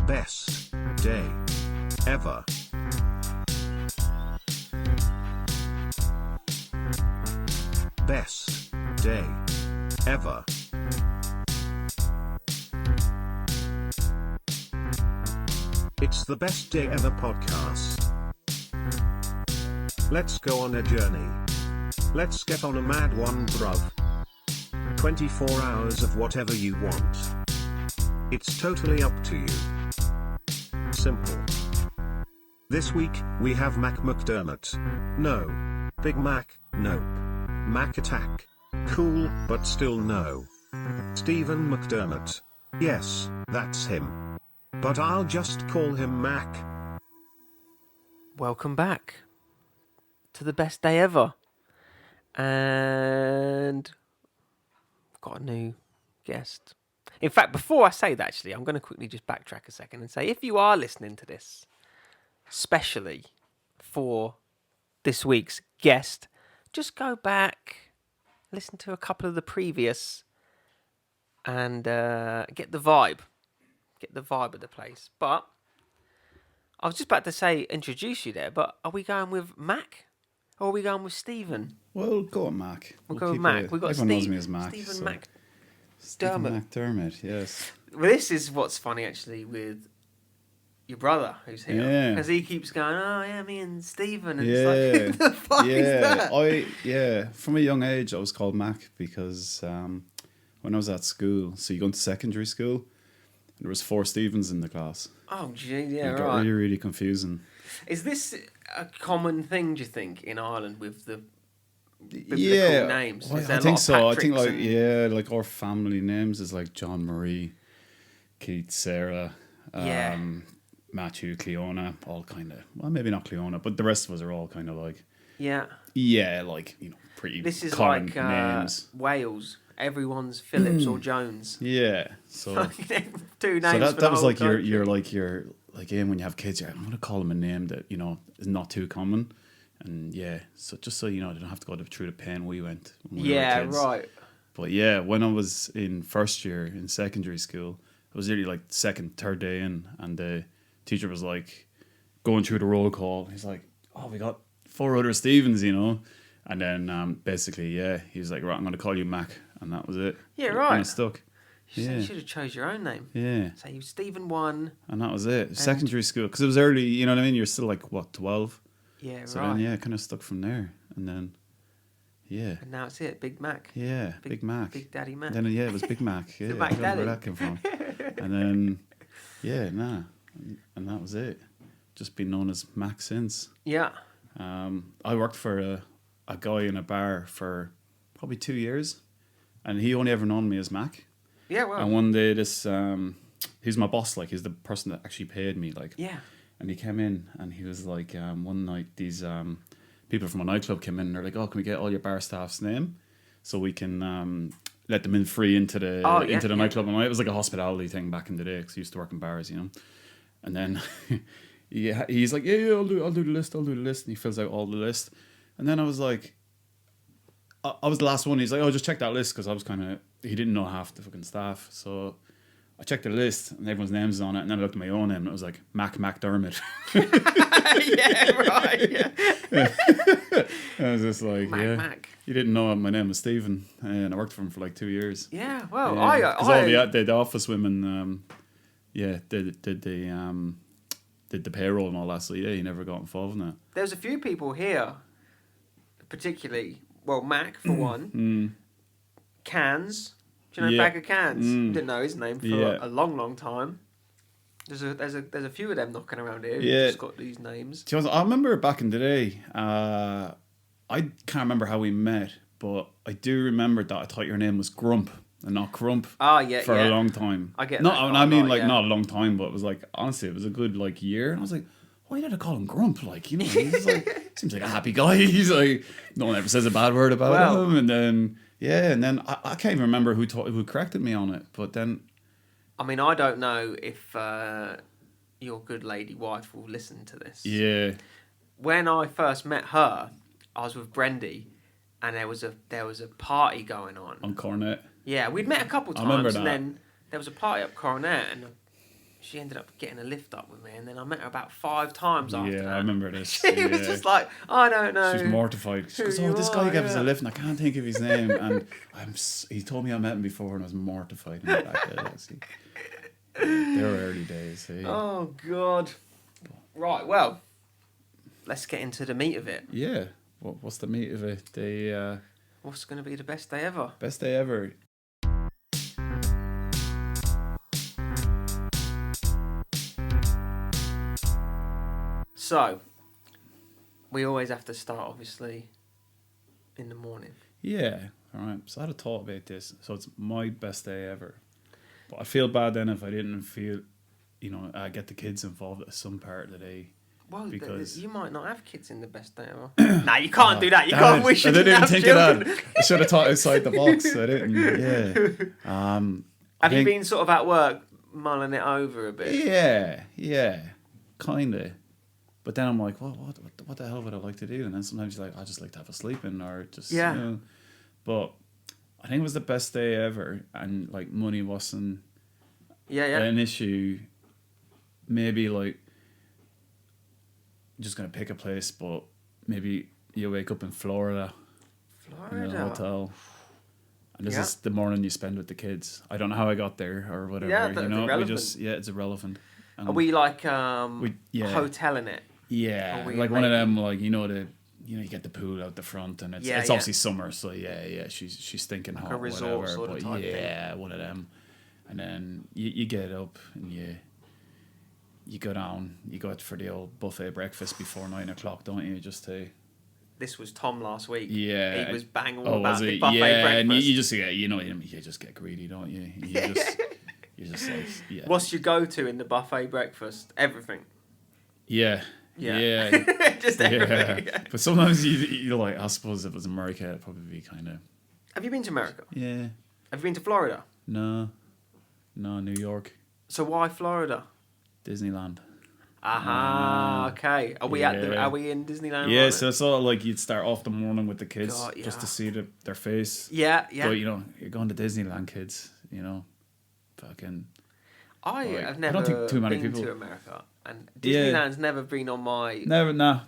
best day ever. Best day ever. It's the Best Day Ever podcast. Let's go on a journey. Let's get on a mad one, bruv. 24 hours of whatever you want. It's totally up to you. Simple. This week, we have mcdermott. No. Big Mac, nope. Mac Attack. Cool, but still no. Stephen McDermott. Yes, that's him. But I'll just call him Mac. Welcome back to the best day ever. And I've got a new guest. In fact, before I say that, actually, I'm going to quickly just backtrack a second and say, if you are listening to this, especially for this week's guest, just go back, listen to a couple of the previous, and get the vibe. Get the vibe of the place. But I was just about to say, introduce you there, but are we going with Mac or are we going with Stephen? Well, go on, Mac. We'll go with Mac. We've got everyone knows me as Mac. Stephen so. Mac. Stephen Dermott. McDermott, yes. Well, this is what's funny, actually, with your brother who's here. Yeah. Because he keeps going, oh, yeah, me and Stephen. And Yeah. it's like, who the fuck is that? From a young age, I was called Mac because when I was at school, so you go into secondary school, and there was 4 Stephens in the class. Oh, gee, yeah, It got right. really, really confusing. Is this a common thing, do you think, in Ireland with the biblical names? Well, Is there I a think lot of so. I think Patricks like our family names is like John Marie, Keith, Sarah, Matthew, Cleona, all kind of, well, maybe not Cleona, but the rest of us are all kind of like, like, pretty This is common like names. Wales. Everyone's Phillips or Jones. Yeah, so 2 names. so for that the was whole like country. you're like when you have kids, I'm gonna call them a name that is not too common, and so just so they don't have to go through the pain we went when we were kids. Right. But when I was in first year in secondary school, I was really like second, third day in, and the teacher was like going through the roll call. He's like, "Oh, we got 4 other Stephens, and then basically, he was like, "Right, I'm going to call you Mac," and that was it. Yeah, It right. kind of stuck. You should have chose your own name. Yeah, So you Stephen 1. and that was it. Secondary school, because it was early. You know what I mean? You're still like 12. Yeah, So right. then it kind of stuck from there, and then And now it's it, Big Mac. Big Mac. Big Daddy Mac. Then it was Big Mac. Yeah, Mac I don't know Daddy. where that came from. And then and that was it. Just been known as Mac since. Yeah. I worked for a guy in a bar for probably 2 years, and he only ever known me as Mac. Yeah, well. And one day he's my boss, like he's the person that actually paid me, like. Yeah. And he came in and he was like, one night these people from a nightclub came in and they're like, "Oh, can we get all your bar staff's name so we can let them in free into the nightclub?" And it was like a hospitality thing back in the day because I used to work in bars, And then he's like, "Yeah, I'll do the list. And he fills out all the list. And then I was like, I was the last one. He's like, "Oh, just check that list," because I was he didn't know half the fucking staff. So I checked the list and everyone's names on it, and then I looked at my own name and it was like McDermott. Yeah, right. Yeah. I was just like, Mac. You didn't know my name was Stephen, and I worked for him for like 2 years. Yeah, well, Because all the office women, did the payroll and all that. So you never got involved in that. There's a few people here, particularly, well, Mac for one. Cans. Do you know Bag of Cans? Didn't know his name for a long, long time. There's a few of them knocking around here who just got these names. Do you know, I remember back in the day, I can't remember how we met, but I do remember that I thought your name was Grump and not Crump. Oh, yeah, for a long time. I get not, that. I mean, like, not a long time, but it was like, honestly, it was a good, like, year. And I was like, why did I call him Grump? Like, he's like, seems like a happy guy. He's like, no one ever says a bad word about him. And then, I can't even remember who corrected me on it. But then, I mean, I don't know if your good lady wife will listen to this. Yeah. When I first met her, I was with Brendy, and there was a party going on. On Cornet. Yeah, we'd met a couple times, I remember that. and then there was a party up Coronet, and she ended up getting a lift up with me, and then I met her about 5 times after that. Yeah, I remember this. She was just like, I don't know. She was mortified. She goes, "Oh, this guy gave us a lift, and I can't think of his name." And he told me I met him before, and I was mortified. In the back of it, they were early days. Eh? Oh God! Right, well, let's get into the meat of it. Yeah. What's the meat of it? What's going to be the best day ever? Best day ever. So, we always have to start, obviously, in the morning. Yeah. All right. So I had a thought about this. So it's my best day ever. But I feel bad then if I didn't feel, I get the kids involved at some part of the day. Well, because you might not have kids in the best day ever. Nah, you can't do that. You can't wish you I didn't even have think children. of that. I should have thought outside the box. I didn't. Yeah. Have you been sort of at work mulling it over a bit? Yeah. Kind of. But then I'm like, what the hell would I like to do? And then sometimes you're like, I just like to have a sleep in, or just, But I think it was the best day ever, and like money wasn't an issue. Maybe like just gonna pick a place, but maybe you wake up in Florida. In a hotel. And this is the morning you spend with the kids. I don't know how I got there or whatever. Yeah, that's irrelevant. It's irrelevant. Are we like hoteling it? Yeah, like one of them, like you get the pool out the front, and it's obviously summer, so she's thinking like hot, a resort whatever, sort of type thing. One of them, and then you get up and you go down, you go out for the old buffet breakfast before 9 o'clock, don't you? Just to. This was Tom last week. Yeah, he was bang all about the buffet breakfast. And you just you just get greedy, don't you? You're just like, yeah. What's your go-to in the buffet breakfast? Everything. Yeah. Just everything. Yeah. But sometimes you like, I suppose if it was America, it'd probably be kind of. Have you been to America? Yeah. Have you been to Florida? No, New York. So why Florida? Disneyland. Okay. Are we in Disneyland? Yeah, so it's sort of like you'd start off the morning with the kids just to see their face. Yeah. But you're going to Disneyland, kids. Fucking. I've never I don't think too many been people to America, and Disneyland's never been on my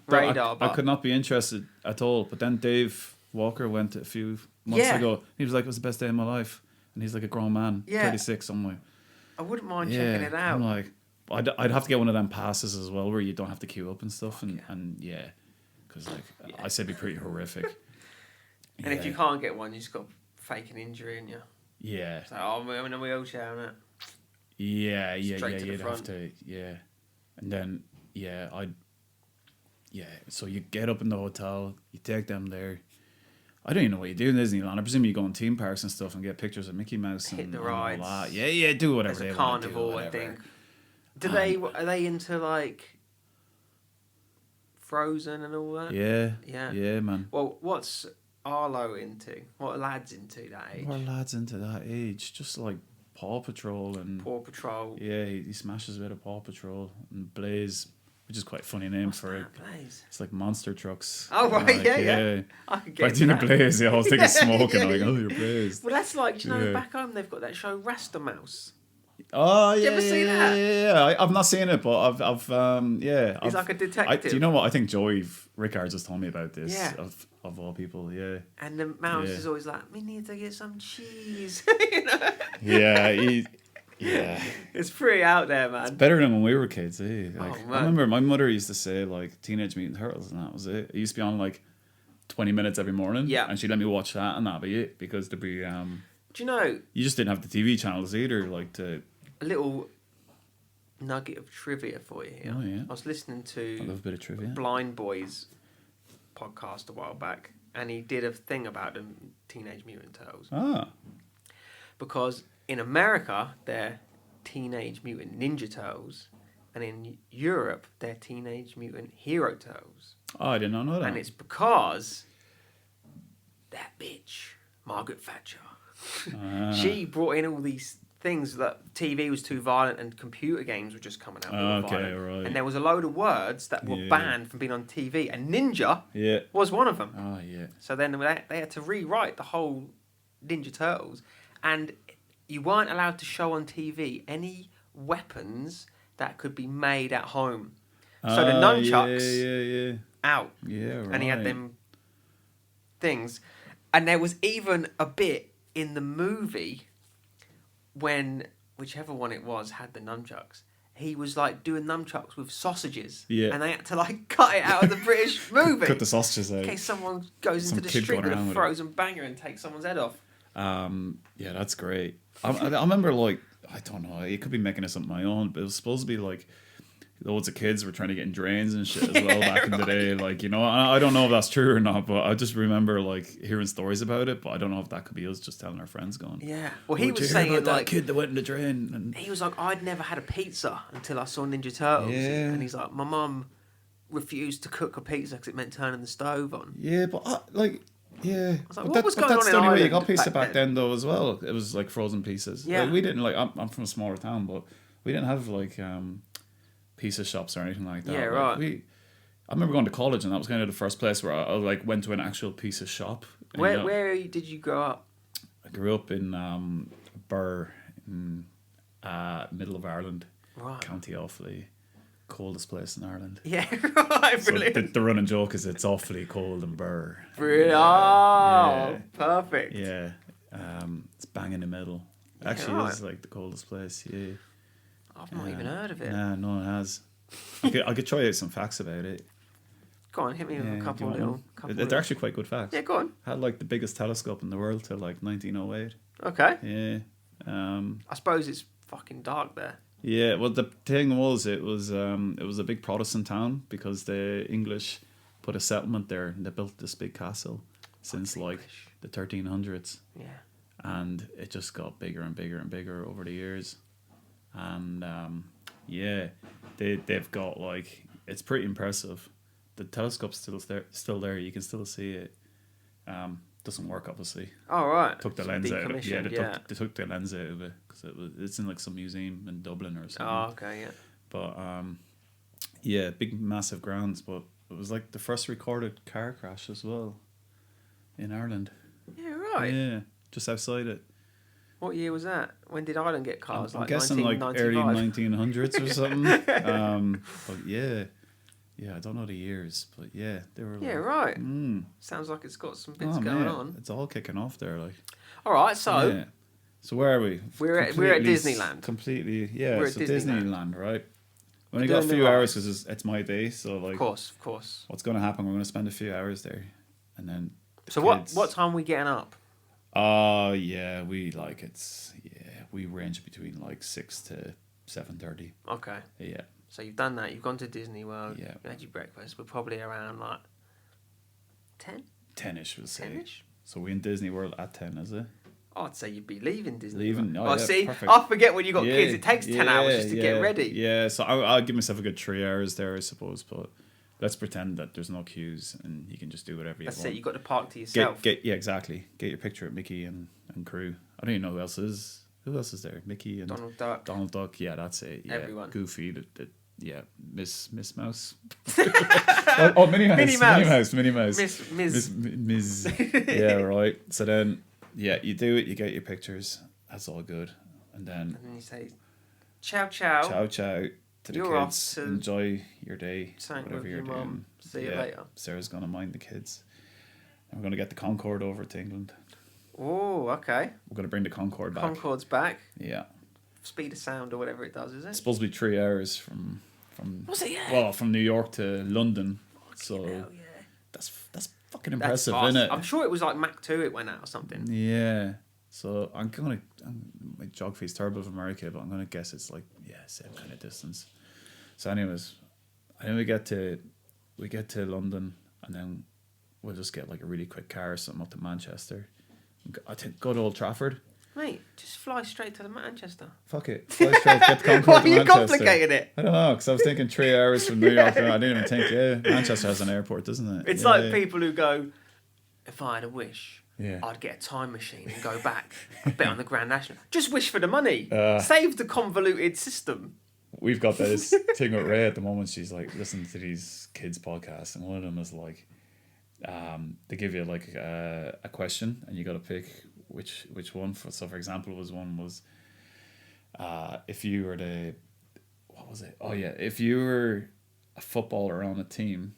radar. I could not be interested at all. But then Dave Walker went a few months ago. He was like, "It was the best day of my life," and he's like a grown man, 36. I'm like, I wouldn't mind checking it out. I'm like, I'd have to get one of them passes as well, where you don't have to queue up and stuff, because I said it'd be pretty horrific. And if you can't get one, you just got fake an injury in you. Yeah. So I'm in a wheelchair, and Yeah, Straight to the you'd front. have to, and then so you get up in the hotel, you take them there. I don't even know what you do in Disneyland. I presume you go in theme parks and stuff and get pictures of Mickey Mouse hit and the all rides. that. Yeah, do whatever there's they a want to do. carnival, I think. Are they into like Frozen and all that? Yeah, man. Well, what's Arlo into? What are lads into that age? What are lads into that age? Just like Paw Patrol and Paw Patrol. Yeah, he smashes a bit of Paw Patrol and Blaze, which is quite a funny name for it. Blaze? It's like monster trucks. Oh right, like, yeah. I could get into that. Blaze. I was thinking smoke and I'm like, oh, you're Blaze. Well, that's like, back home they've got that show Rasta Mouse. Oh yeah, you ever see that? Yeah. I've not seen it, but I've He's like a detective. Do you know what? I think Joey Rickard just told me about this. Yeah. Of all people, yeah. And the mouse is always like, we need to get some cheese. Yeah. It's pretty out there, man. It's better than when we were kids, eh? Like, man. I remember my mother used to say like Teenage Mutant Turtles, and that was it. It used to be on like 20 minutes every morning. Yeah. And she'd let me watch that, and that'd be it, because there'd be Do you know? You just didn't have the TV channels either, like to. A little nugget of trivia for you here. Oh yeah. I was listening to I love a bit of trivia. Blind Boys podcast a while back, and he did a thing about the Teenage Mutant Turtles. Ah. Because in America, they're Teenage Mutant Ninja Turtles, and in Europe, they're Teenage Mutant Hero Turtles. Oh, I did not know that. And it's because that bitch, Margaret Thatcher, she brought in all these things that TV was too violent and computer games were just coming out. Okay, right. And there was a load of words that were banned from being on TV, and ninja was one of them. Oh, yeah. So then they had to rewrite the whole Ninja Turtles, and you weren't allowed to show on TV any weapons that could be made at home. So the nunchucks out. Yeah, right. And he had them things. And there was even a bit in the movie when whichever one it was had the nunchucks. He was like doing nunchucks with sausages. Yeah. And they had to like cut it out of the British movie. Cut the sausages out. In case someone goes Some into the kid street with going a around with frozen banger and takes someone's head off. Yeah, that's great. I remember, like, I don't know, it could be making this up my own, but it was supposed to be like loads of kids were trying to get in drains and shit as well back in the day. Like, you know, I don't know if that's true or not, but I just remember like hearing stories about it. But I don't know if that could be us just telling our friends going. Yeah. Well, he was you hear saying about like that kid that went in the drain. And he was like, I'd never had a pizza until I saw Ninja Turtles. Yeah. And he's like, my mum refused to cook a pizza because it meant turning the stove on. yeah, but yeah, was like, but, what was going that's on the in only way you Ireland got pizza back back then though as well. It was like frozen pieces. Yeah. Like, we didn't like. I'm from a smaller town, but we didn't have like pizza shops or anything like that. Yeah, Like, right. I remember going to college, and that was kind of the first place where I like went to an actual pizza shop. And, you know, Where did you grow up? I grew up in Birr, in middle of Ireland, Right. County Offaly, coldest place in Ireland. Yeah, right, So brilliant. the running joke is it's awfully cold in Birr. Brilliant. Yeah. Perfect. Yeah, it's bang in the middle. Actually, right. it's like the coldest place. Yeah, I've not even heard of it. Nah, no one has. I could try out some facts about it. Go on, hit me with Yeah, a do couple you want little. one? Couple They're little... actually quite good facts. Yeah, go on. Had like the biggest telescope in the world till like 1908. Okay. Yeah. I suppose it's fucking dark there. Yeah, well, the thing was, it was a big Protestant town because the English put a settlement there and they built this big castle since like English. the 1300s, Yeah. and it just got bigger and bigger and bigger over the years, and yeah, they've got like it's pretty impressive. The telescope's still there. You can still see it. Doesn't work obviously. Oh, right. Took the It's lens out of it. Yeah, decommissioned, they took the lens out of it because it's in like some museum in Dublin or something. Oh, okay, yeah. But yeah, big massive grounds. But it was like the first recorded car crash as well in Ireland. Yeah, right. Yeah, just outside it. What year was that? When did Ireland get cars? I'm Like guessing like early 1995? 1900s or something. But yeah, I don't know the years, but yeah, they were. Yeah, like, right. Mm. Sounds like it's got some bits Oh, going man, on. it's all kicking off there, like. All right, so Yeah. So where are we? we're at Completely Disneyland. Completely, yeah. We're at so Disneyland. Disneyland, right? We only We're got a doing the few hours rides. because it's my day. So like, Of course. what's going to happen? We're going to spend a few hours there, and then. The So kids, what time are we getting up? Oh yeah, we range between like 6 to 7:30. Okay. Yeah. So you've done that. You've gone to Disney World. Yeah. You had your breakfast. We're probably around like 10? 10ish, we'll say. 10ish? So we in Disney World at 10, is it? Oh, I'd say you'd be leaving Disney Leaving? World. Oh, Oh, yeah, see, perfect. I forget when you got kids. It takes 10 hours just to get ready. Yeah, so I'll give myself a good 3 hours there, I suppose. But let's pretend that there's no queues and you can just do whatever you That's want. it. You got to park to yourself. Yeah, exactly. Get your picture at Mickey and crew. I don't even know who else is. Who else is there? Mickey and Donald Duck. Donald Duck. Yeah, that's it. Yeah. Everyone. Goofy. Yeah, Miss Mouse. oh, Minnie Mouse. Minnie Mouse. Miss. Yeah, right. So then, yeah, you do it. You get your pictures. That's all good. And then, And then you say, ciao, ciao. ciao to the You're off kids. to Enjoy your day. Sang Whatever with you're your doing. mum. See you later. Sarah's gonna mind the kids. And we're gonna get the Concorde over to England. Oh, okay. We're gonna bring the Concorde back. Concorde's back. Yeah. Speed of sound or whatever it does, is It's it? supposed to be 3 hours from Was it? Yeah. well, from New York to London. So Hell yeah. that's fucking That's impressive, fast. isn't it? I'm sure it was like Mach 2 it went out or something. Yeah. So my geography's terrible of America, but I'm gonna guess it's like same kind of distance. So anyways, I think we get to London and then we'll just get like a really quick car or something up to Manchester. I think go to Old Trafford. Mate, just fly straight to the Manchester. Fuck it. Fly straight, get the Concorde Why are to you Manchester. complicating it? I don't know, because I was thinking 3 hours from New York. I didn't even think, Manchester has an airport, doesn't it? It's Yeah, like yeah. people who go, if I had a wish, Yeah. I'd get a time machine and go back. I'd bet on the Grand National. Just wish for the money. Uh. Save the convoluted system. We've got this thing with Ray at the moment. She's like listening to these kids' podcasts, and one of them is like, they give you like a question, and you got to pick which one. So, for example, one was, if you were what was it? Oh yeah, if you were a footballer on a team,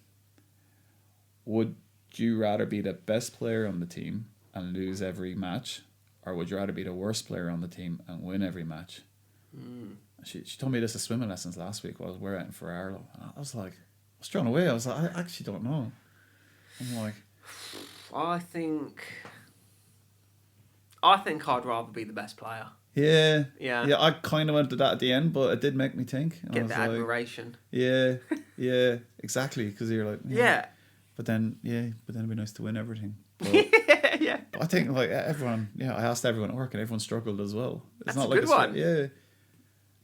would you rather be the best player on the team and lose every match, or would you rather be the worst player on the team and win every match? She told me this at swimming lessons last week while we're out in Ferraro. I was like, I was thrown away. I was like, I actually don't know. I'm like, I think I'd rather be the best player. yeah. Yeah. I kind of went to that at the end, but it did make me think. I Get was the like, admiration. Yeah, exactly. Because you're like, Yeah. But then it'd be nice to win everything. But, Yeah. but I think like everyone, I asked everyone at work and everyone struggled as well. It's That's not a like good one. Yeah.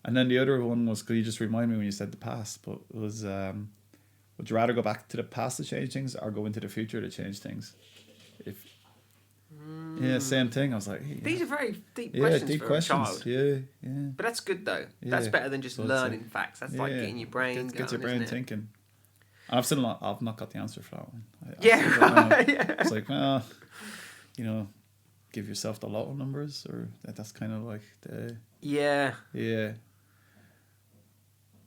And then the other one was, could you just remind me when you said the past? But it was, would you rather go back to the past to change things or go into the future to change things? Same thing. I was like, These are very deep questions deep for questions. a child. Yeah. But that's good though. That's better than just So it's learning facts. That's like yeah. getting your brain going, Gets your brain isn't it? thinking. And I've not got the answer for that one. Yeah. It's like, well, give yourself the lotto numbers, or that's kind of like the Yeah.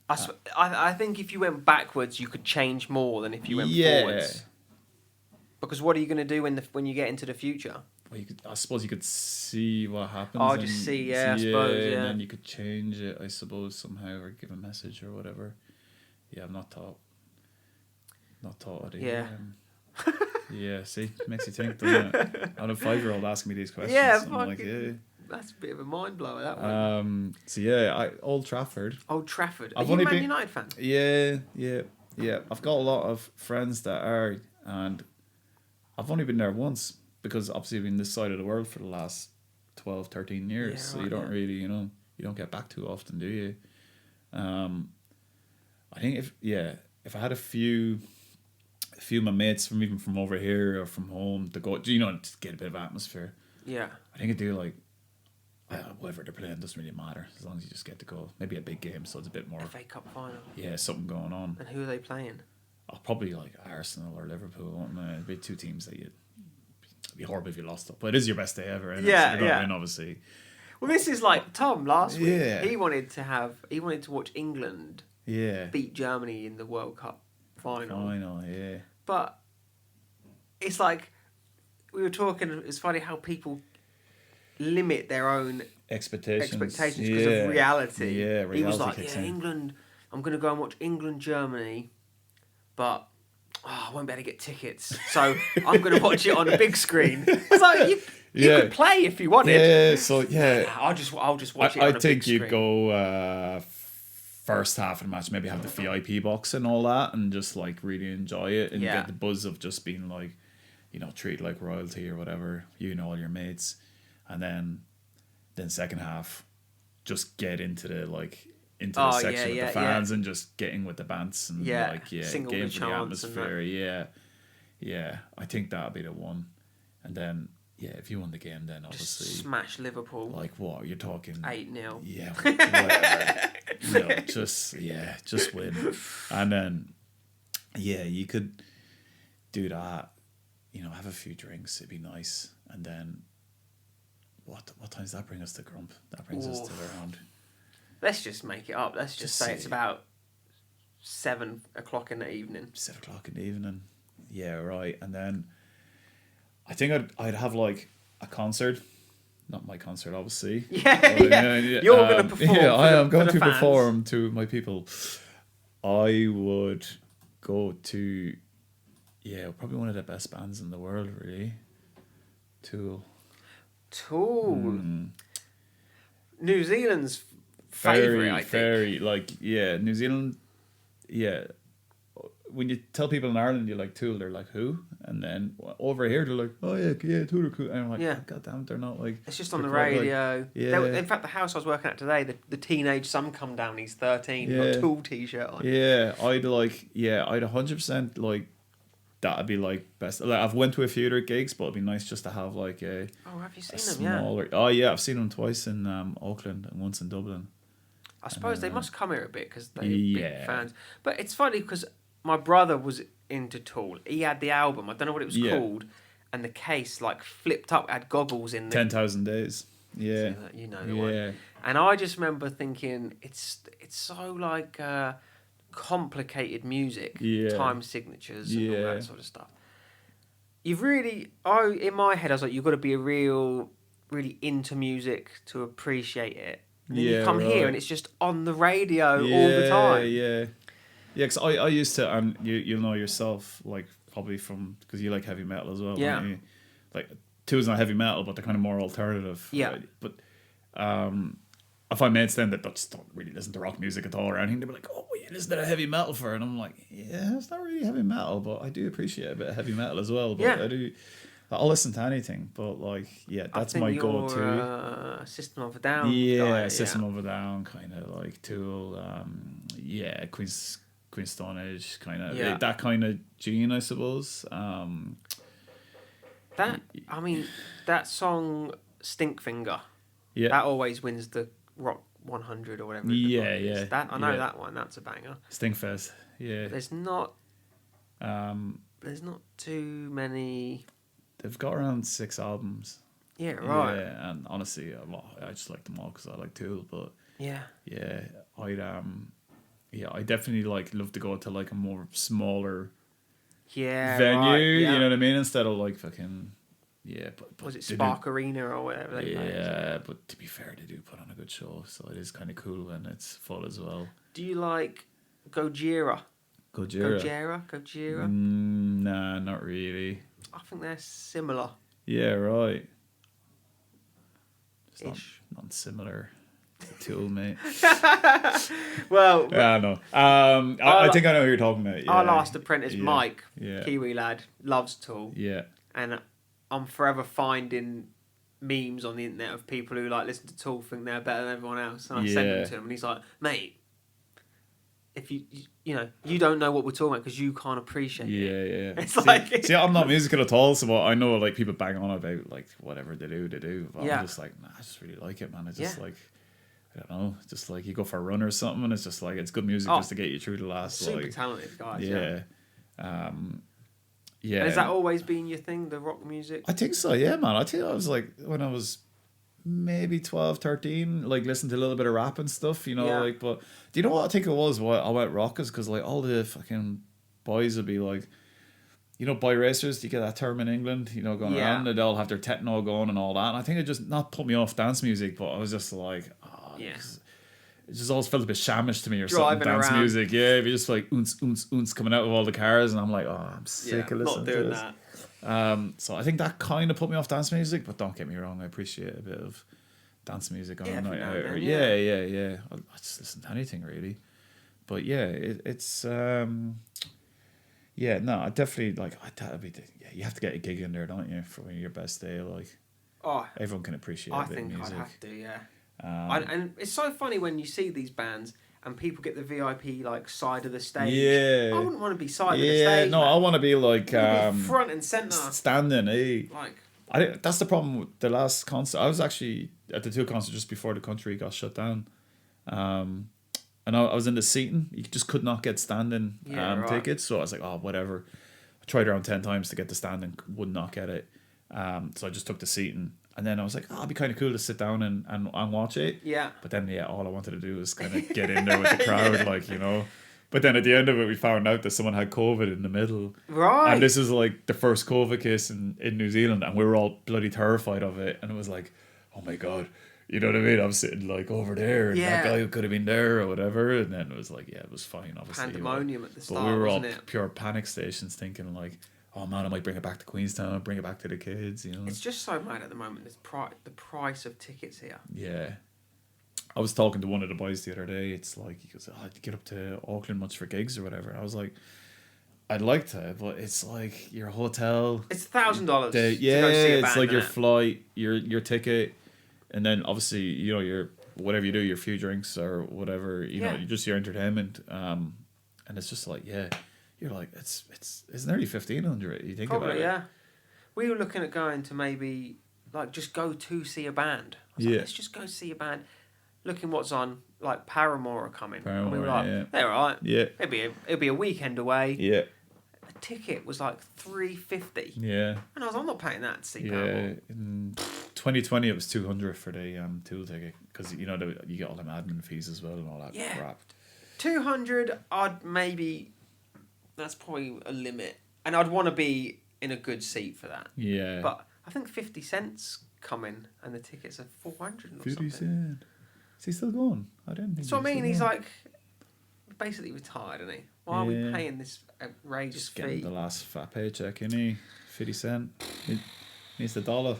I think if you went backwards, you could change more than if you went forwards. Because what are you going to do when you get into the future? Well, I suppose you could see what happens. Oh, just see, I suppose, and then you could change it, I suppose, somehow, or give a message or whatever. Yeah, I've not thought of it. Yeah. Yeah, see, it makes you think, doesn't it? I had a 5-year-old asking me these questions. Yeah, I'm like, that's a bit of a mind blower, that one. So Old Trafford. Old Trafford. Are I've you a only Man been- United fan? Yeah. I've got a lot of friends that are, and I've only been there once because obviously I've been this side of the world for the last 12, 13 years. Yeah, So right, you don't really, you don't get back too often, do you? I think if I had a few of my mates from over here or from home to go, to get a bit of atmosphere. Yeah. I think I'd do like, whatever they're playing doesn't really matter as long as you just get to go. Maybe a big game, so it's a bit more. FA Cup final. Yeah, something going on. And who are they playing? I'll probably like Arsenal or Liverpool. Won't they? It'd be two teams that it'd be horrible if you lost it. But it is your best day ever. Isn't it? So you're gonna win, obviously. Well, this is like Tom last week. Yeah. He wanted to watch England beat Germany in the World Cup final. Yeah. But it's like we were talking. It's funny how people limit their own expectations because of reality. Yeah, reality. He was like, kicks in. England. I'm going to go and watch England Germany, but I won't be able to get tickets, so I'm going to watch it on a big screen. It's like you could play if you wanted. Yeah, so yeah, I'll just watch it on a big screen. I think you'd go first half of the match, maybe have the VIP box and all that, and just like really enjoy it and get the buzz of just being like, treated like royalty or whatever. All your mates, and then second half, just get into the the section with the fans and just getting with the bands and game for the atmosphere. Yeah. I think that'd be the one, and then. Yeah, if you won the game, then obviously just smash Liverpool. Like what you're talking 8-0. Yeah, whatever. Just win, and then you could do that. Have a few drinks. It'd be nice, and then what time does that bring us to Grump? That brings us to around. Let's just make it up. Let's just say it's about 7 o'clock in the evening. 7 o'clock in the evening. Yeah, right, and then. I think I'd have like a concert, not my concert, obviously. Yeah. You're going to perform. Yeah, I am going to fans. perform to my people. I would go to, probably one of the best bands in the world, really. Tool. New Zealand's favourite, I think. New Zealand, when you tell people in Ireland you like Tool, they're like, who? And then over here, they're like, oh yeah, Tool are cool. And I'm like, God damn, they're not like... It's just on the radio. In fact, the house I was working at today, the teenage son come down, he's 13, got a Tool t-shirt on. Yeah, I'd 100% like, that'd be like best. Like, I've went to a few of their gigs, but it'd be nice just to have like a... Oh, have you seen them? Smaller, Oh yeah, I've seen them twice in Auckland and once in Dublin. I suppose they must come here a bit because they're big fans. But it's funny because my brother was into Tool. He had the album. I don't know what it was called, and the case like flipped up. Had goggles in. 10,000 Days. Yeah. So you know the one. And I just remember thinking, it's so like complicated music, time signatures and all that sort of stuff. You've really, in my head, I was like, you've got to be really into music to appreciate it. And then you come here and it's just on the radio all the time. Yeah, because I used to, and you'll know yourself, like probably from, because you like heavy metal as well. Yeah. Don't you? Like, Two's not heavy metal, but they're kind of more alternative. Yeah. Right? But I find mates then that just don't really listen to rock music at all or anything. They'll be like, oh, what you listen to heavy metal for? And I'm like, yeah, it's not really heavy metal, but I do appreciate a bit of heavy metal as well. But I'll listen to anything, but like, that's my go-to. System of a Down. System of a Down, kind of like Tool. Queen's Stone Age, kind of that kind of gene, I suppose. That song Stinkfinger. Yeah, that always wins the Rock 100 or whatever. That I know that one. That's a banger. Stinkfest. Yeah. There's not too many. They've got around 6 albums. Yeah, right. Yeah, and honestly, I just like them all because I like Tool. But I definitely like love to go to like a more smaller venue. Right, you know what I mean? Instead of like fucking but was it Spark Arena or whatever? But to be fair, they do put on a good show, so it is kind of cool and it's full as well. Do you like Gojira? Gojira? Nah, not really. I think they're similar. Yeah, right. It's not similar. Tool, mate. Well, yeah, I know. I think I know who you're talking about. Our last apprentice, Mike, Kiwi lad, loves Tool. Yeah. And I'm forever finding memes on the internet of people who like listen to Tool, think they're better than everyone else, and I send them to him, and he's like, "Mate, if you don't know what we're talking about because you can't appreciate it." It's see, I'm not musical at all, so I know like people bang on about like whatever they do. But I'm just like, nah, I just really like it, man. It's just like, I don't know, just like you go for a run or something, and it's just like it's good music just to get you through the last. Super talented guys. Yeah. And has that always been your thing, the rock music? I think so, yeah, man. I think I was like, when I was maybe 12, 13, like listening to a little bit of rap and stuff, like, but do you know what I think it was? Why I went rock is because like all the fucking boys would be like, boy racers, do you get that term in England? Going around, they'd all have their techno going and all that. And I think it just not put me off dance music, but I was just like, it just always felt a bit shamish to me or driving something. Dance around. music, it'd be just like oons coming out of all the cars, and I'm like, oh, I'm sick of listening not doing to this. So I think that kind of put me off dance music, but don't get me wrong, I appreciate a bit of dance music on a night out. I just listen to anything really, but it's I definitely like. You have to get a gig in there, don't you, for your best day? Like, everyone can appreciate a bit of music. I'd have to, and it's so funny when you see these bands and people get the VIP like side of the stage. I wouldn't want to be side of the stage. No, I want to be like front and center, standing. Like, that's the problem with the last concert. I was actually at the Tool concert just before the country got shut down, and I was in the seating. You just could not get standing tickets, so I was like, oh, whatever. I tried around 10 times to get the standing, would not get it. So I just took the seating. And then I was like, it'd be kind of cool to sit down and watch it. Yeah. But then, all I wanted to do was kind of get in there with the crowd, But then at the end of it, we found out that someone had COVID in the middle. Right. And this is like the first COVID case in New Zealand. And we were all bloody terrified of it. And it was like, oh my God. You know what I mean? I'm sitting like over there. And that guy could have been there or whatever. And then it was like, it was fine, obviously. Pandemonium at the start, but we were all wasn't it? pure panic stations thinking like, oh man, I might bring it back to Queenstown, bring it back to the kids, It's just so mad at the moment, the price of tickets here. Yeah. I was talking to one of the boys the other day, it's like, he goes, I'd get up to Auckland much for gigs or whatever. I was like, I'd like to, but it's like your hotel. It's $1,000 to go see a band, it's like your flight, your ticket, and then obviously, your whatever you do, your few drinks or whatever, just your entertainment. And it's just like, you're like, it's nearly 1,500. You think probably, about it. Yeah. We were looking at going to maybe like just go to see a band. Like, let's just go see a band. Looking what's on, like Paramore are coming. And we were like, they're all right. Yeah. It'll be a weekend away. Yeah. ticket was like $3.50. Yeah. And I'm not paying that to see Yeah. Paramore. In 2020, it was $200 for the tool ticket because you get all them admin fees as well and all that crap. 200, I'd maybe. That's probably a limit, and I'd want to be in a good seat for that. Yeah. But I think 50 Cent's coming, and the tickets are 400 or 50 something. Cent. Is he still going? I didn't think. That's what I mean. He's going. like basically retired, isn't he? Why are we paying this outrageous Just getting fee? the last fat paycheck, isn't he? 50 Cent. He needs the dollar.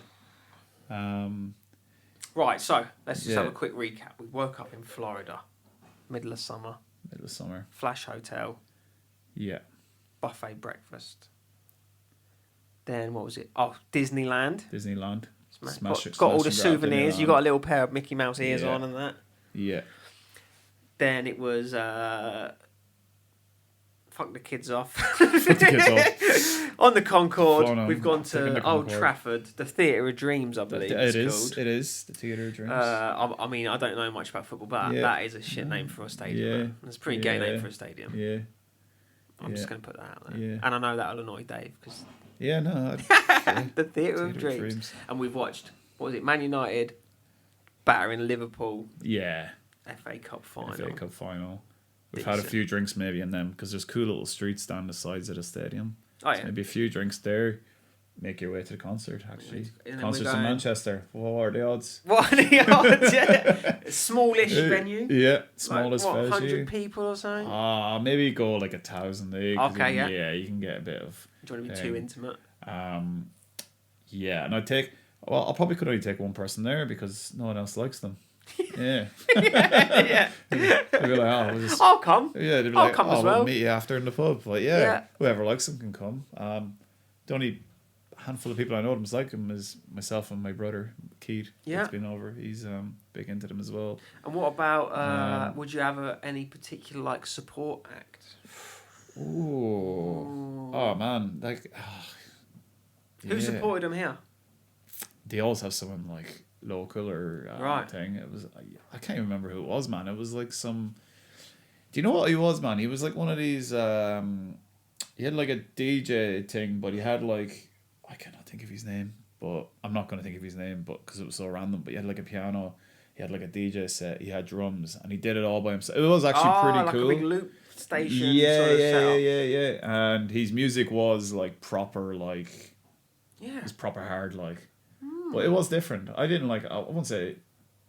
Right, so let's just have a quick recap. We woke up in Florida, middle of summer. Middle of summer. Flash hotel. Yeah. Buffet breakfast. Then what was it? Oh, Disneyland. Disneyland. Got all the souvenirs. You got a little pair of Mickey Mouse ears on and that. Yeah. Then it was fuck the kids off. On the Concorde, we've gone to Old Trafford, the Theatre of Dreams, I believe It is the Theatre of Dreams. I mean, I don't know much about football, but that is a shit name for a stadium. It's a pretty gay name for a stadium. Yeah. I'm just going to put that out there. Yeah. And I know that'll annoy Dave because the Theatre of Dreams. And we've watched, what was it, Man United battering Liverpool. Yeah. FA Cup final. FA Cup final. We've had a few drinks maybe in them because there's cool little streets down the sides of the stadium. Oh, yeah. So maybe a few drinks there. Make your way to the concert, actually. And Concerts in Manchester. What are the odds? What are the odds? Yeah. Smallish venue. Yeah, smallest venue. 100 people or something? Maybe go like 1,000. Okay, yeah. Yeah, you can get a bit of... Do you want to be too intimate? Yeah, and I'll probably could only take one person there because no one else likes them. Yeah. Yeah. They'd be like, I'll come. Yeah, they'd be I'll like, come as well. We'll meet you after in the pub. But whoever likes them can come. The only handful of people I know that like him is myself and my brother, Keith. Yeah. That's been over. He's big into them as well. And what about, would you have any particular support act? Ooh. Oh, man. Who supported them here? They always have someone local or thing. It was I can't even remember who it was, man. It was some. Do you know what he was, man? He was one of these. He had a DJ thing, but he had I cannot think of his name, but I'm not gonna think of his name, but because it was so random. But he had a piano, he had a DJ set, he had drums, and he did it all by himself. It was actually pretty cool. A big loop station. Yeah. And his music was proper It's proper hard But it was different. I didn't I won't say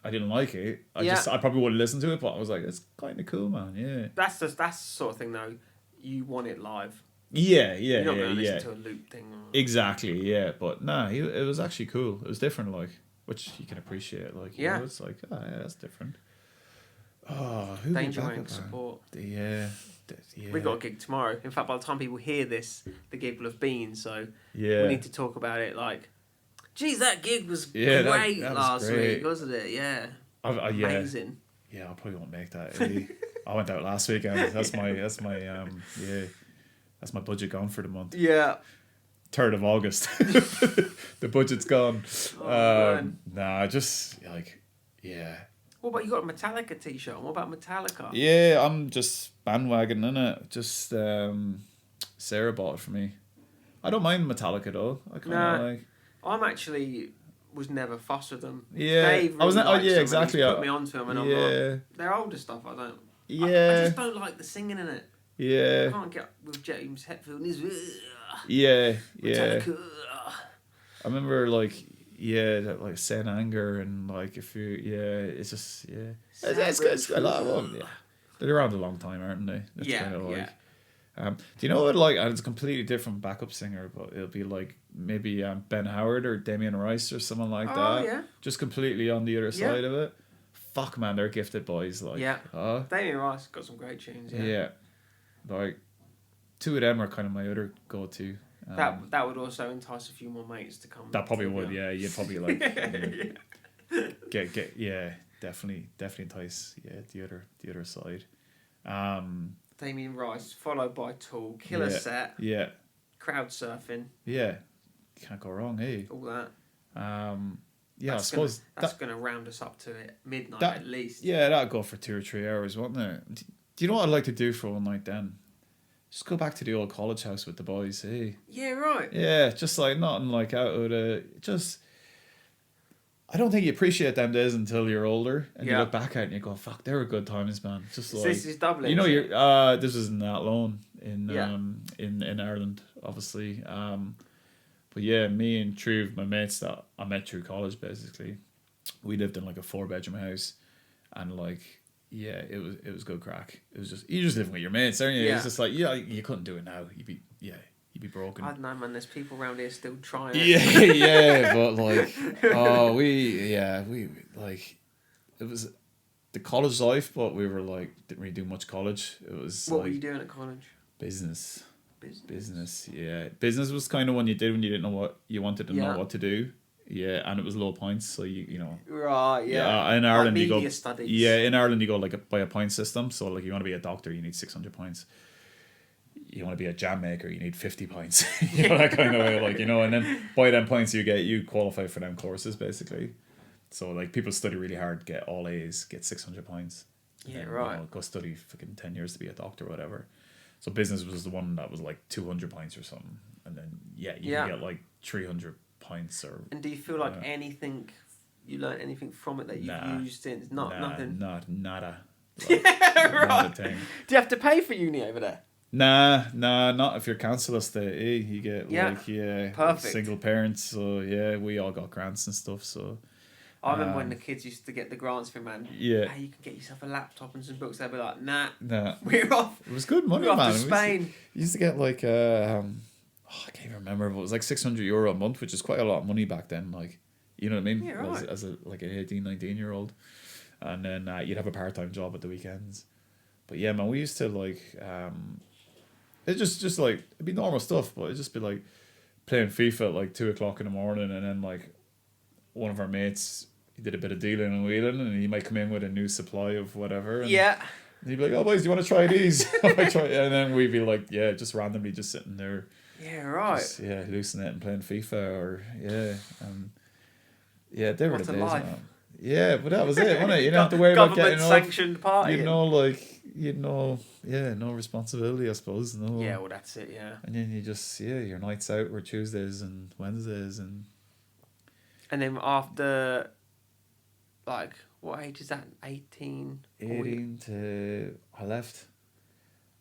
I didn't like it. I probably wouldn't listen to it, but I was it's kind of cool, man. Yeah. That's the sort of thing though. You want it live. Yeah. You're not going to listen to a loop thing. Exactly. Yeah, but it was actually cool. It was different, which you can appreciate. It's that's different. Oh, who Danger Rank support. Yeah. We got a gig tomorrow. In fact, by the time people hear this, the gig will have been. So we need to talk about it. Geez, that gig was great last week, wasn't it? Yeah. Amazing. Yeah, I probably won't make that. I went out last weekend. That's my budget gone for the month. Yeah. 3rd of August. The budget's gone. Just What about you got a Metallica t-shirt? What about Metallica? Yeah, I'm just bandwagon in it. Just Sarah bought it for me. I don't mind Metallica though. I kind of I'm actually was never fussed with them. Yeah, Dave really exactly. Put me onto them, and I'm like, their older stuff I don't. Yeah, I just don't like the singing in it. Yeah, I can't get with James Hetfield. And his, Metallica. I remember Saint Anger and if you it's just it's a lot of them. Yeah, they're around a long time, aren't they? That's do you know what and it's a completely different backup singer, but it'll be maybe Ben Howard or Damien Rice or someone like that. Yeah. Just completely on the other side of it. Fuck man, they're gifted boys. Damien Rice got some great tunes. Yeah. Two of them are kind of my other go-to. That would also entice a few more mates to come. That probably would. Yeah, you'd probably definitely entice the other side. Damien Rice, followed by Tool, Killer Set. Yeah. Crowd surfing. Yeah. Can't go wrong, hey? All that. I suppose that's going to round us up to midnight at least. Yeah, that'd go for 2 or 3 hours, wouldn't it? Do you know what I'd like to do for one night then? just go back to the old college house with the boys, hey. Yeah, right. Yeah, just like nothing like out of the just. I don't think you appreciate them days until you're older, and you look back at it and you go, "Fuck, they were good times, man." Just So like this is Dublin. you know, you're this is in Athlone in Ireland, obviously. But yeah, me and three of my mates that I met through college, basically, we lived in like a 4-bedroom house, and like it was good crack. It was just you just living with your mates, aren't you? Yeah. It's just like you couldn't do it now. You'd be broken. I don't know, man. There's people around here still trying. Yeah, but like, we like, it was the college life, but we were like didn't really do much college. It was What were you doing at college? Business. Yeah, business was kind of one you did when you didn't know what you wanted to know what to do. Yeah, and it was low points, so you know. Right. Yeah. In Ireland like you go. Studies. Yeah, in Ireland you go like by a point system. So like you want to be a doctor, you need 600 points. You want to be a jam maker, you need 50 points. You know, that kind of way, like, you know, and then by them points you qualify for them courses, basically. So like people study really hard, get all A's, get 600 points. Yeah, then, right. You know, go study fucking 10 years to be a doctor or whatever. So business was the one that was like 200 points or something. And then you can get like 300 points or. And do you feel like you learned anything from it that you've used since? Nothing. Nada. Like, right. Not a thing. Do you have to pay for uni over there? Nah, not if you're council estate. You get perfect. Single parents. So yeah, we all got grants and stuff. So I remember when the kids used to get the grants for man. Yeah. Hey, you can get yourself a laptop and some books. They'd be like, nah, we're off. It was good money, we're man. Off to Spain. You used to get like I can't even remember, but it was like €600 a month, which is quite a lot of money back then. Like, you know what I mean? Yeah, right. As an 18, 19-year-old, and then you'd have a part-time job at the weekends. But yeah, man, we used to like it just like it'd be normal stuff, but it'd just be like playing FIFA at like 2:00 in the morning, and then like one of our mates, he did a bit of dealing and wheeling, and he might come in with a new supply of whatever. And and he'd be like, "Oh boys, do you want to try these?" And then we'd be like, just randomly just sitting there. Yeah, right. Just, hallucinating playing FIFA or they were the days, man. Yeah, but that was it, wasn't it? You don't have to worry about getting off. Government-sanctioned party. No responsibility, I suppose. No. Yeah, well, that's it, yeah. And then you just, your nights out were Tuesdays and Wednesdays. And then after, like, what age is that? 18? 18 to, I left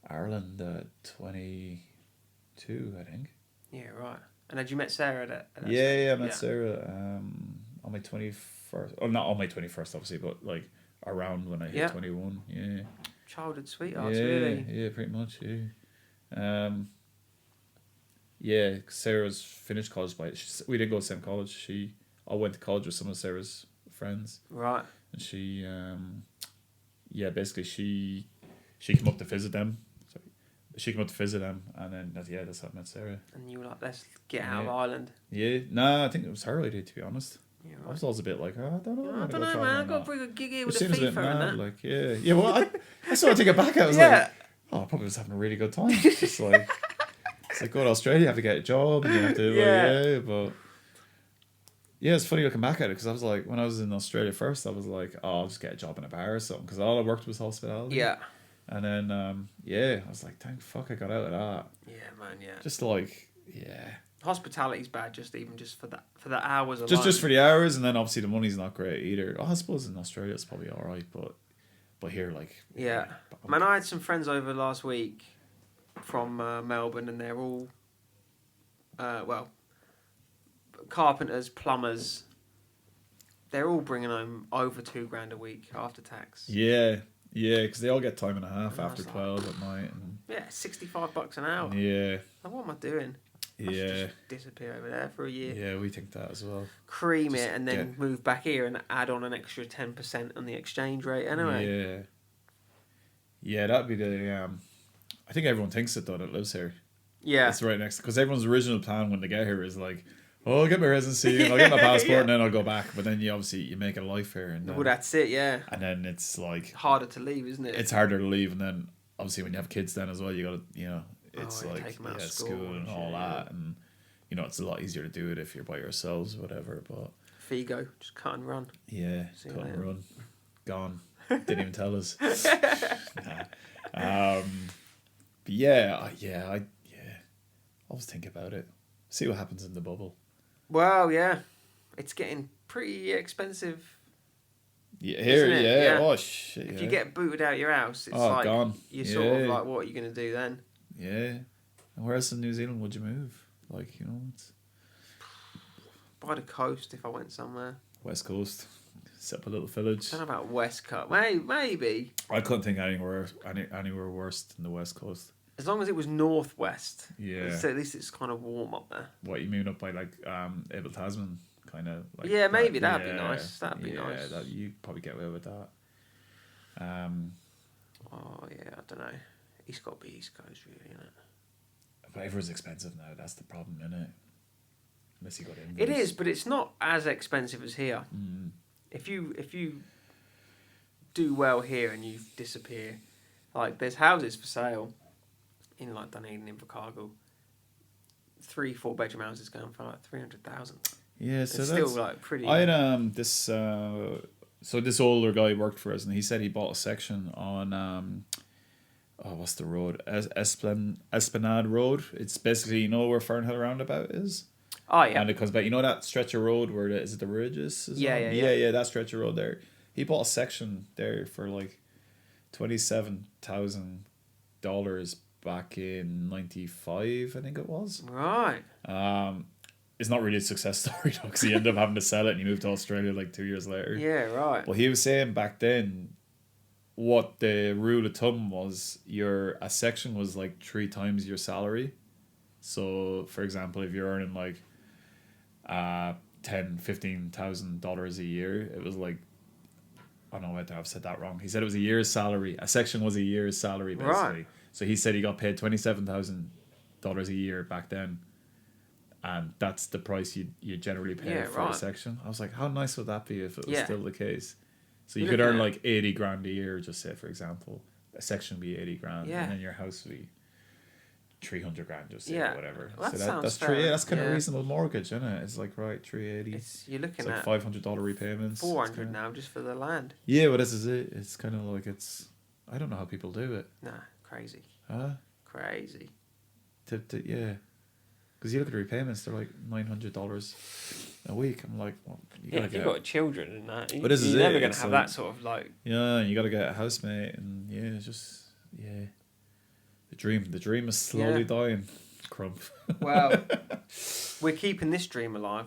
Ireland at 22, I think. Yeah, right. And had you met Sarah at that I met Sarah on my 21st. Oh, not on my 21st, obviously, but like around when I hit 21. Yeah. Childhood sweethearts, really. Yeah, pretty much. Yeah. Sarah's finished college we didn't go to the same college. I went to college with some of Sarah's friends. Right. And she, basically she came up to visit them. And then that's how I met Sarah. And you were like, let's get out of Ireland. Yeah, no, I think it was her idea, to be honest. Yeah, right. I was always a bit like, I don't know. I don't know, man. I've got to bring a gig here with the FIFA FIFA and that. Like, yeah. Well, I sort of take it back. I was like, I probably was having a really good time. Just like, it's like go to Australia, you have to get a job, and you have to, but it's funny looking back at it because I was like, when I was in Australia first, I was like, I'll just get a job in a bar or something because all I worked was hospitality. Yeah. And then, I was like, thank fuck I got out of that. Yeah, man. Yeah. Just like, hospitality's bad, just for the hours alone. Just for the hours, and then obviously the money's not great either. I suppose in Australia it's probably all right, but here, like, man, I had some friends over last week from Melbourne, and they're all carpenters, plumbers. They're all bringing home over $2,000 a week after tax. Yeah, because they all get time and a half after 12 at night. And $65 an hour. Yeah. Like, what am I doing? I should just disappear over there for a year. Yeah, we think that as well. Cream it and then move back here and add on an extra 10% on the exchange rate anyway. Yeah, that'd be the... I think everyone thinks it, though, that lives here. Yeah. It's right next... Because everyone's original plan when they get here is like, I'll get my residency and I'll get my passport and then I'll go back. But then you make a life here. And then, well, that's it, yeah. And then it's like... harder to leave, isn't it? It's harder to leave. And then, obviously, when you have kids then as well, you got to, it's like take them out of school and all that. And, it's a lot easier to do it if you're by yourselves or whatever. But Figo, just cut and run. Yeah, cut and run. Gone. Didn't even tell us. But yeah, I always think about it. See what happens in the bubble. Well, yeah, it's getting pretty expensive. Yeah, here, isn't it? yeah. Oh shit. If yeah. you get booted out your house, it's gone. you're sort of like, what are you going to do then? Yeah. And where else in New Zealand would you move? Like, it's By the coast, if I went somewhere. West Coast. Set up a little village. I don't know about West Coast. Maybe. I couldn't think anywhere worse than the West Coast. As long as it was northwest. Yeah. So at least it's kind of warm up there. What, you mean up by like Abel Tasman kind of like yeah, maybe that, that'd be nice. That'd be nice. Yeah, you'd probably get away with that. Oh yeah, I don't know. It's got to be East Coast, really, isn't it? But everyone's expensive now. That's the problem, isn't it? Unless you got in. It is, but it's not as expensive as here. Mm. If you do well here and you disappear, like there's houses for sale in like Dunedin, in Invercargill, 3-4 bedroom houses going for like 300,000. Yeah, so it's that's still like pretty. I had this so this older guy worked for us, and he said he bought a section on what's the road? Esplanade Road. It's basically, where Fernhill Roundabout is. Oh yeah. And it comes back. You know that stretch of road where is it the Ridges? Yeah. That stretch of road there. He bought a section there for like $27,000 back in '95, I think it was. Right. It's not really a success story though, because he ended up having to sell it and he moved to Australia like 2 years later. Yeah, right. But he was saying back then, what the rule of thumb was, a section was like 3 times your salary. So, for example, if you're earning like $10,000-$15,000 a year, it was like, oh no, wait, I've said that wrong. He said it was a year's salary. A section was a year's salary, basically. Right. So he said he got paid $27,000 a year back then, and that's the price you generally pay for a section. I was like, how nice would that be if it was still the case? So you could earn like 80 grand a year, just say, for example. A section would be 80 grand, and then your house would be 300 grand, just say, or whatever. Well, so that's fair. That's kind of a reasonable mortgage, isn't it? It's like, right, 380. You're looking at like $500 repayments. 400 now just for the land. Yeah, well, this is it. It's kind of like I don't know how people do it. Nah, crazy. Huh? Crazy. Yeah. Because you look at the repayments, they're like $900 a week. I'm like, well, if you've got children and that, you're going never to have that sort of like. Yeah, and you got to get a housemate, and it's just the dream is slowly dying. Crump. Well, we're keeping this dream alive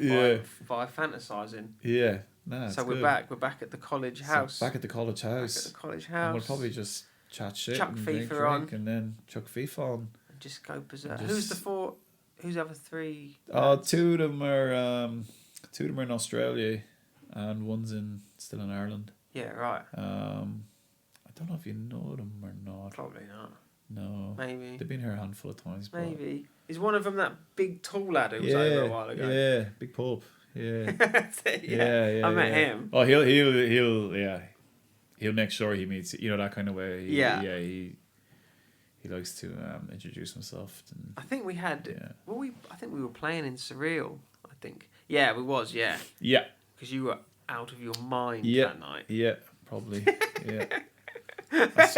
by fantasizing. Yeah. Nah, so we're good. back at the college house. Back at the college house. And we'll probably just chat shit, chuck and FIFA drink, on, and then chuck FIFA on. And just go berserk. Who's the 4? Who's the other 3? Two of them are in Australia, and one's still in Ireland. Yeah, right. I don't know if you know them or not. Probably not. No. Maybe. They've been here a handful of times. Maybe. Is one of them that big tall lad who was over a while ago? Yeah, big pulp. Yeah. yeah. I met him. Oh, he'll make sure he meets, that kind of way. He likes to introduce himself. And, I think we had. Yeah. Well, I think we were playing in Surreal. I think. Yeah, we was. Yeah. Yeah. Because you were out of your mind that night. Yeah, probably. Yeah. That's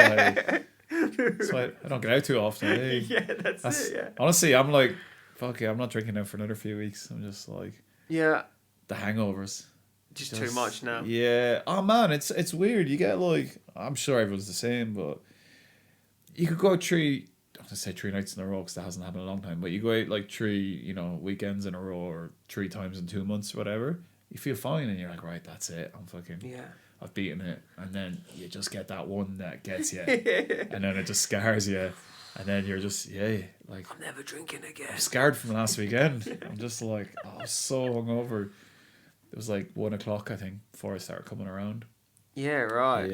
why I don't get out too often. Eh? Yeah, that's it. Yeah. Honestly, I'm like, fuck it, I'm not drinking now for another few weeks. I'm just like, the hangovers. Just too much now. Yeah. Oh man, it's weird. You get like, I'm sure everyone's the same, but you could go 3 nights in a row because that hasn't happened in a long time. But you go out like 3, weekends in a row, or 3 times in 2 months, or whatever. You feel fine, and you're like, right, that's it. I'm fucking. Yeah. I've beaten it, and then you just get that one that gets you, and then it just scars you, and then you're just like, I'm never drinking again. I'm scarred from last weekend. I'm just like, I was so hungover. It was like 1 o'clock, I think, before I started coming around. Yeah, right.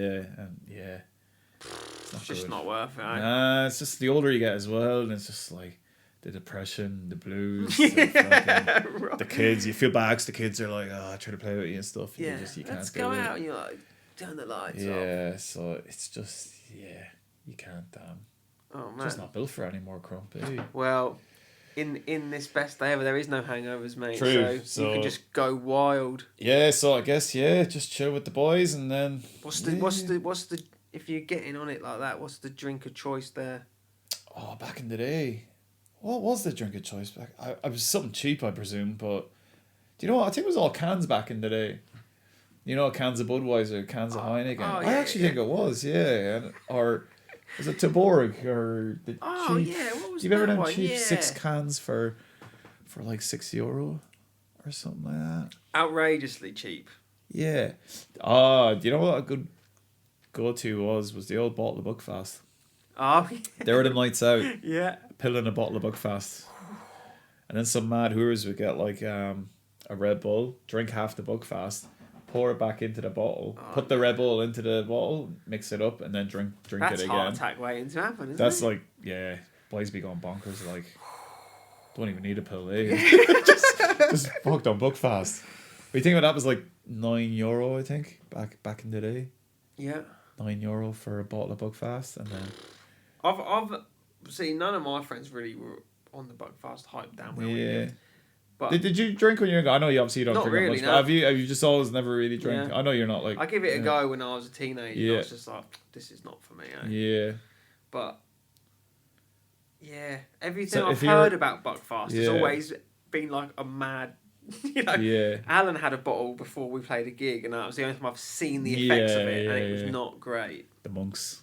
It's just not worth it. Nah, it's just the older you get as well, and it's just like the depression, the blues, the kids. You feel bad because the kids are like, I try to play with you and stuff. And you can't. Let's go out, and you're like, turn the lights off. Yeah, so it's just, you can't. Oh man, just not built for any more crump. Eh? Well, in this best day ever, there is no hangovers, mate. True. So you can just go wild. Yeah. So I guess just chill with the boys, and then what's the if you're getting on it like that, what's the drink of choice there? Oh, in the day. What was the drink of choice back? I was something cheap, I presume, but do you know what? I think it was all cans back in the day. You know, cans of Budweiser, cans of Heineken. I actually think it was, yeah. Or was it Tuborg or the cheap? Yeah, what was you ever that done one? cheap Yeah. 6 cans for like €6 or something like that? Outrageously cheap. Yeah. Do you know what a good go-to was the old bottle of Buckfast. Oh, They were the nights out. yeah. Pill in a bottle of Buckfast. And then some mad hoovers would get like a Red Bull, drink half the Buckfast, pour it back into the bottle, put the Red Bull into the bottle, mix it up, and then drink That's it again. heart attack waiting to happen, isn't That's it? like, yeah, boys be going bonkers. Like, don't even need a pill, eh? just fucked on Buckfast. But you think about that was like €9, I think, back in the day. Yeah. €9 for a bottle of Buckfast, and then I've seen none of my friends really were on the Buckfast hype down where we yeah. lived. But Did you drink when you were younger? I know you obviously don't Not drink really, that much, no. but have you just always never really drank? Yeah. I know you're not like. I give it a yeah. go when I was a teenager. Yeah. I was just like, this is not for me. Eh? Yeah. But yeah, everything So I've if you're- heard about Buckfast has Yeah. always been like a mad. You know, Yeah. Alan had a bottle before we played a gig, and that was the only time I've seen the effects of it, and it was Yeah. not great. The monks.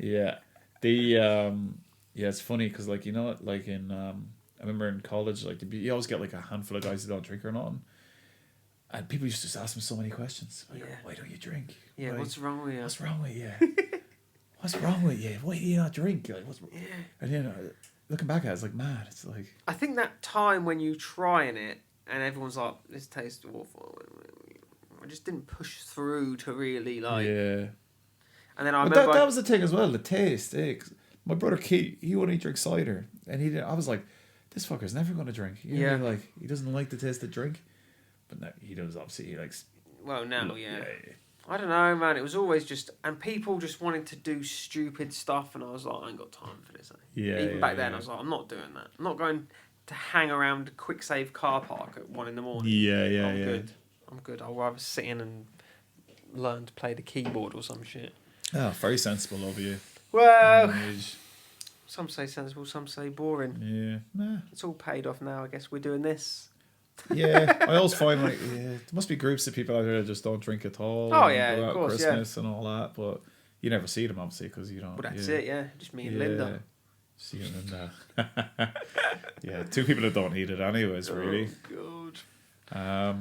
Yeah. It's funny because like, you know, like in I remember in college, like you always get like a handful of guys who don't drink or nothing, and people used to just ask them so many questions. Like, Yeah. why don't you drink? Yeah, Why- what's wrong with you? What's wrong with you? What's wrong with you? Why do you not drink? Like, what's? Yeah. And you know, looking back at it, it's like mad. It's like I think that time when you trying it and everyone's like, "This tastes awful," I just didn't push through to really like. yeah. And then I But remember that was the thing as well, the taste. 'Cause my brother Keith, he only drinks cider, and he didn't. I was like, this fucker's never gonna drink. You know, Yeah. like he doesn't like the taste of drink, but no, he does. Obviously, he likes. well now, yeah. I don't know, man. It was always just, and people just wanted to do stupid stuff, and I was like, I ain't got time for this. Eh? Yeah, Even yeah, back then, yeah. I was like, I'm not doing that. I'm not going to hang around a quick save car park at 1 a.m. Yeah, yeah, I'm yeah. good. I'm good. I'll rather sit in and learn to play the keyboard or some shit. Oh, very sensible of you. Well, Age. some say sensible, some say boring. Yeah, nah. It's all paid off now. I guess we're doing this. Yeah, I always find like there must be groups of people out there that just don't drink at all. Oh, and yeah, go of out course, Christmas and all that, but you never see them obviously because you don't. But that's yeah. it, yeah. Just me and Linda. See you and Linda. Yeah, two people that don't need it anyways, really. Oh, God.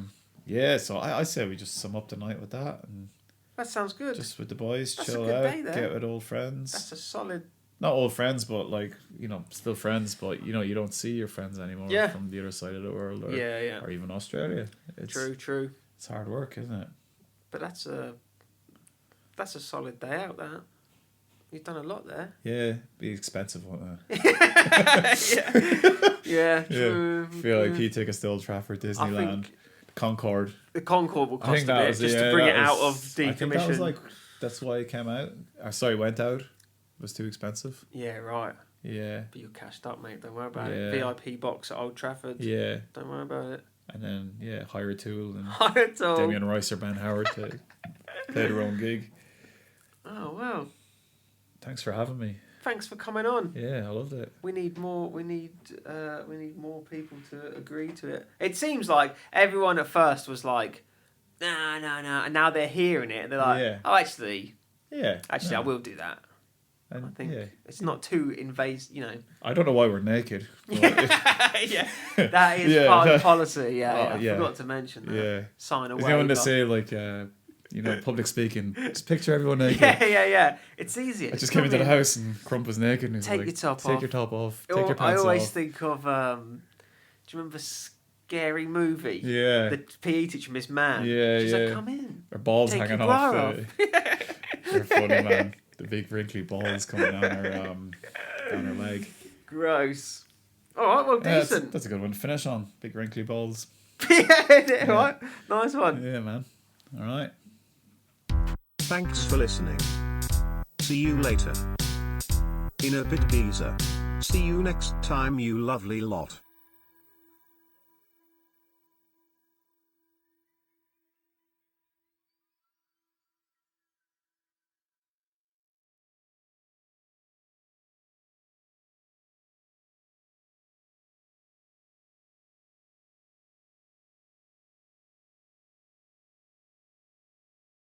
Yeah, so I say we just sum up the night with that and That sounds good. just with the boys, That's a chill good out, day there. get with old friends. That's a solid. Not old friends, but like, you know, still friends, but you know, you don't see your friends anymore Yeah. from the other side of the world or, Yeah, yeah. or even Australia. It's, True. It's hard work, isn't it? But that's a solid day out, that. You've done a lot there. Yeah, be expensive, won't it? Yeah, true. I feel like you take us to Old Trafford, Disneyland, Concorde. The Concorde will I cost think a that bit was just yeah, to bring it that out was- of I think that was decommission. like that's why it came out. Went out. It was too expensive. Yeah, right. Yeah, But you're cashed up, mate. Don't worry about Yeah. it. VIP box at Old Trafford. yeah, Don't worry about it. and then yeah, hire a tool and At all. Damien Rice or Ben Howard to play their own gig. Oh wow! Thanks for having me. Thanks for coming on. Yeah, I loved it. We need more. We need more people to agree to it. It seems like everyone at first was like, no, and now they're hearing it and they're like, Yeah. oh, actually, Yeah, I no. will do that. And, I think yeah, it's not too invasive, you know. I don't know why we're naked. but Yeah, that is Yeah. part of the policy. Yeah, Oh, I yeah. forgot to mention that. yeah, Sign away. is anyone to say like you know, public speaking? Just picture everyone naked. Yeah. It's easier. I just came into the house and Crump was naked and he was Take like, your top take off. your top off, Or take your I pants always off. think of. Do you remember Scary Movie? Yeah. The PE teacher, Miss Man. Yeah, She's yeah. like, come in. Her balls Take hanging your off. bra They're funny, man. The big wrinkly balls coming down her leg. Gross. All right, well, Yeah, decent. that's a good one to finish on. Big wrinkly balls. Yeah, right. Nice one. Yeah, man. All right. Thanks for listening. See you later. In a bit, Beezer. See you next time, you lovely lot.